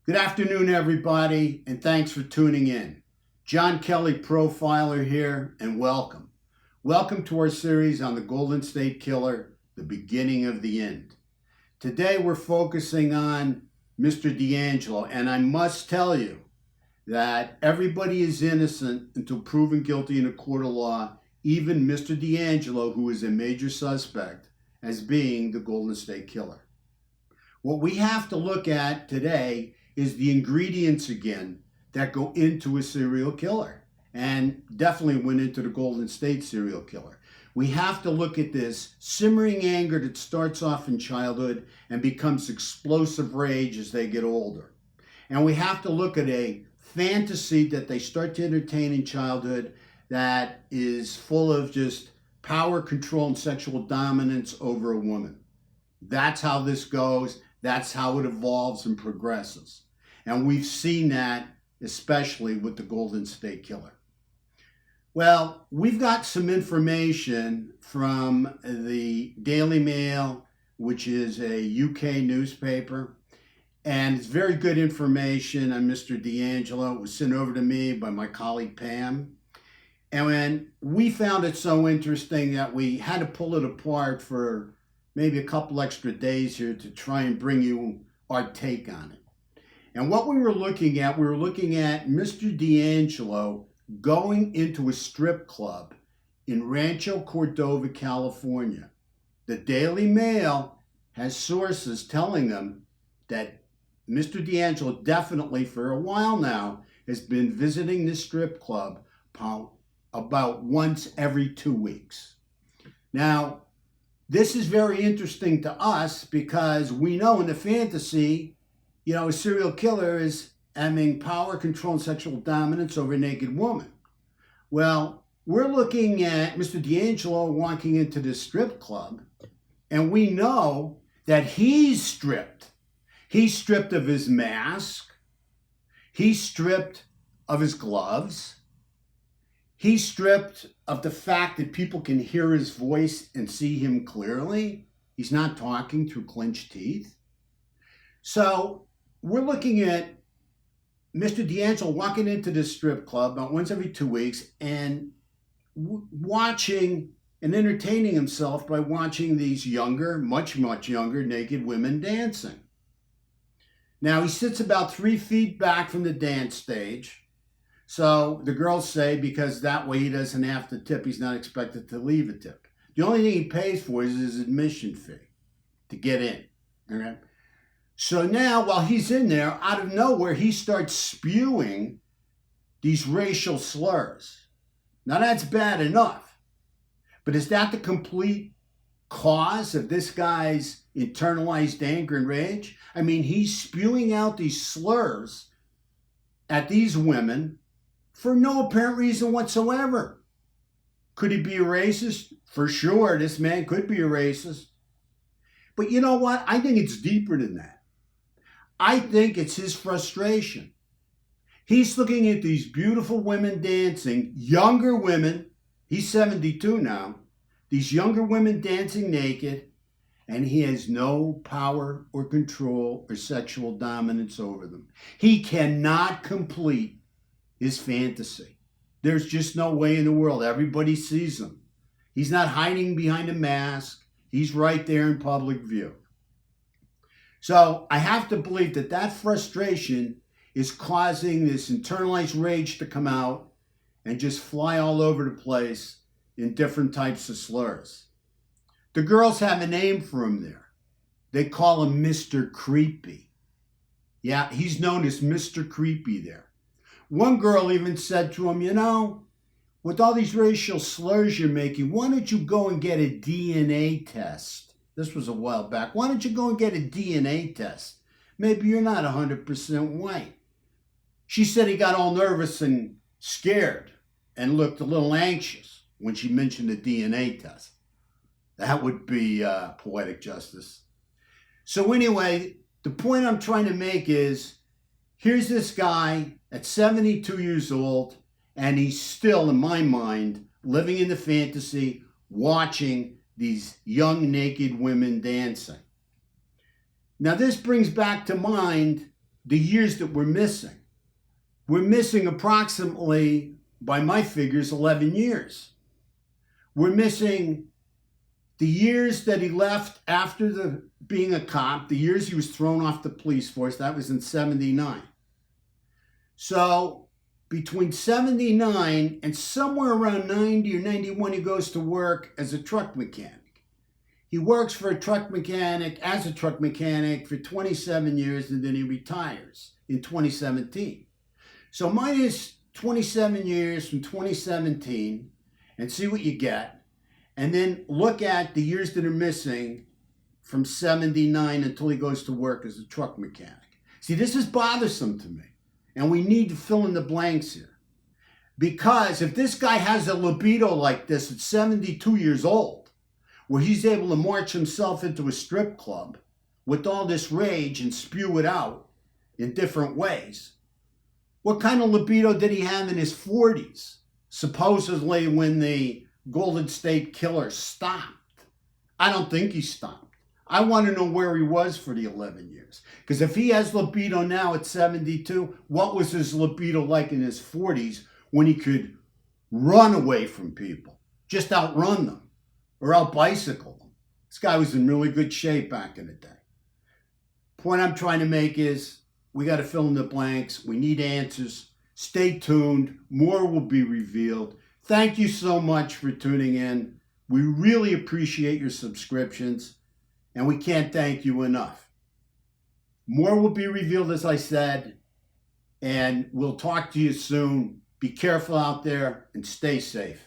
Good afternoon, everybody, and thanks for tuning in. John Kelly Profiler here, and welcome. Welcome to our series on the Golden State Killer, the beginning of the end. Today we're focusing on Mr. DeAngelo, and I must tell you that everybody is innocent until proven guilty in a court of law, even Mr. DeAngelo, who is a major suspect, as being the Golden State Killer. What we have to look at today is the ingredients again that go into a serial killer, and definitely went into the Golden State serial killer. We have to look at this simmering anger that starts off in childhood and becomes explosive rage as they get older. And we have to look at a fantasy that they start to entertain in childhood that is full of just power, control, and sexual dominance over a woman. That's how this goes. That's how it evolves and progresses. And we've seen that especially with the Golden State Killer. Well, we've got some information from the Daily Mail, which is a UK newspaper, and it's very good information on Mr. DeAngelo. It was sent over to me by my colleague Pam. And when we found it so interesting that we had to pull it apart for maybe a couple extra days here to try and bring you our take on it. And what we were looking at Mr. DeAngelo going into a strip club in Rancho Cordova, California. The Daily Mail has sources telling them that Mr. DeAngelo definitely for a while now has been visiting this strip club about once every 2 weeks. Now, this is very interesting to us because we know in the fantasy, a serial killer is having power, control, and sexual dominance over a naked woman. Well, we're looking at Mr. DeAngelo walking into this strip club, and we know that he's stripped. He's stripped of his mask. He's stripped of his gloves. He's stripped of the fact that people can hear his voice and see him clearly. He's not talking through clenched teeth. So we're looking at Mr. DeAngelo walking into this strip club about once every 2 weeks and watching and entertaining himself by watching these younger, much younger naked women dancing. Now, he sits about 3 feet back from the dance stage. So the girls say because that way he doesn't have to tip, he's not expected to leave a tip. The only thing he pays for is his admission fee to get in. Okay? So now, while he's in there, out of nowhere, he starts spewing these racial slurs. Now, that's bad enough. But is that the complete cause of this guy's internalized anger and rage? I mean, he's spewing out these slurs at these women for no apparent reason whatsoever. Could he be a racist? For sure, this man could be a racist. But you know what? I think it's deeper than that. I think it's his frustration. He's looking at these beautiful women dancing, younger women, he's 72 now, these younger women dancing naked, and he has no power or control or sexual dominance over them. He cannot complete his fantasy. There's just no way in the world. Everybody sees him. He's not hiding behind a mask. He's right there in public view. So I have to believe that frustration is causing this internalized rage to come out and just fly all over the place in different types of slurs. The girls have a name for him there. They call him Mr. Creepy. Yeah, he's known as Mr. Creepy there. One girl even said to him, with all these racial slurs you're making, why don't you go and get a DNA test? This was a while back. Why don't you go and get a DNA test? Maybe you're not 100% white. She said he got all nervous and scared and looked a little anxious when she mentioned the DNA test. That would be poetic justice. So anyway, the point I'm trying to make is, here's this guy at 72 years old, and he's still, in my mind, living in the fantasy, watching these young naked women dancing. Now this brings back to mind the years that we're missing. We're missing approximately, by my figures, 11 years. We're missing the years that he left after being a cop, the years he was thrown off the police force. That was in 79. So between 79 and somewhere around 90 or 91, he goes to work as a truck mechanic. He works for a truck mechanic, as a truck mechanic for 27 years, and then he retires in 2017. So minus 27 years from 2017 and see what you get. And then look at the years that are missing from 79 until he goes to work as a truck mechanic. See, this is bothersome to me. And we need to fill in the blanks here. Because if this guy has a libido like this at 72 years old, where he's able to march himself into a strip club with all this rage and spew it out in different ways, what kind of libido did he have in his 40s, supposedly when the Golden State Killer stopped? I don't think he stopped. I want to know where he was for the 11 years. Because if he has libido now at 72, what was his libido like in his 40s when he could run away from people, just outrun them or out-bicycle them? This guy was in really good shape back in the day. Point I'm trying to make is we got to fill in the blanks. We need answers. Stay tuned. More will be revealed. Thank you so much for tuning in. We really appreciate your subscriptions, and we can't thank you enough. More will be revealed, as I said, and we'll talk to you soon. Be careful out there and stay safe.